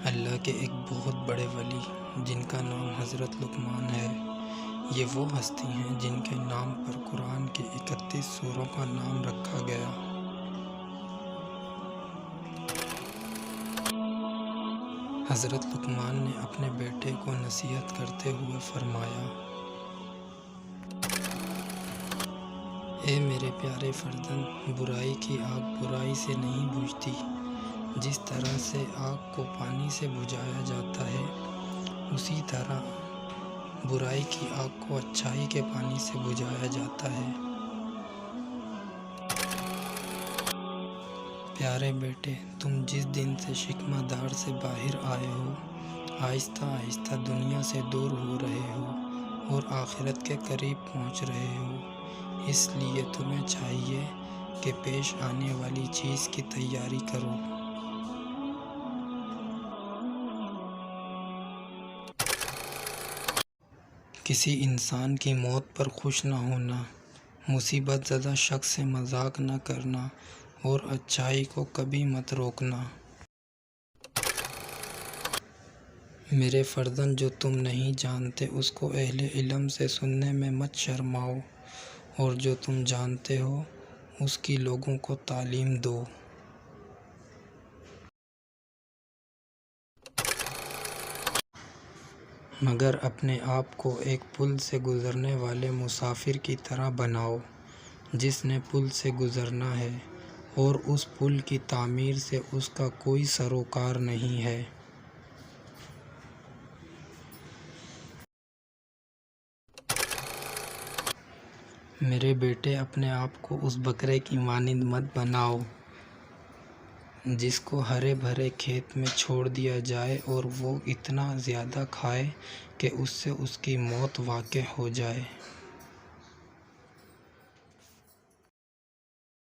اللہ کے ایک بہت بڑے ولی جن کا نام حضرت لقمان ہے، یہ وہ ہستی ہیں جن کے نام پر قرآن کی 31 سوروں کا نام رکھا گیا۔ حضرت لقمان نے اپنے بیٹے کو نصیحت کرتے ہوئے فرمایا: اے میرے پیارے فرزند، برائی کی آگ برائی سے نہیں بجھتی۔ جس طرح سے آگ کو پانی سے بجھایا جاتا ہے، اسی طرح برائی کی آگ کو اچھائی کے پانی سے بجھایا جاتا ہے۔ پیارے بیٹے، تم جس دن سے شکمہ دار سے باہر آئے ہو، آہستہ آہستہ دنیا سے دور ہو رہے ہو اور آخرت کے قریب پہنچ رہے ہو۔ اس لیے تمہیں چاہیے کہ پیش آنے والی چیز کی تیاری کرو۔ کسی انسان کی موت پر خوش نہ ہونا، مصیبت زدہ شخص سے مذاق نہ کرنا اور اچھائی کو کبھی مت روکنا۔ میرے فرزند، جو تم نہیں جانتے اس کو اہل علم سے سننے میں مت شرماؤ، اور جو تم جانتے ہو اس کی لوگوں کو تعلیم دو۔ مگر اپنے آپ کو ایک پل سے گزرنے والے مسافر کی طرح بناؤ جس نے پل سے گزرنا ہے اور اس پل کی تعمیر سے اس کا کوئی سروکار نہیں ہے۔ میرے بیٹے، اپنے آپ کو اس بکرے کی مانند مت بناؤ جس کو ہرے بھرے کھیت میں چھوڑ دیا جائے اور وہ اتنا زیادہ کھائے کہ اس سے اس کی موت واقع ہو جائے۔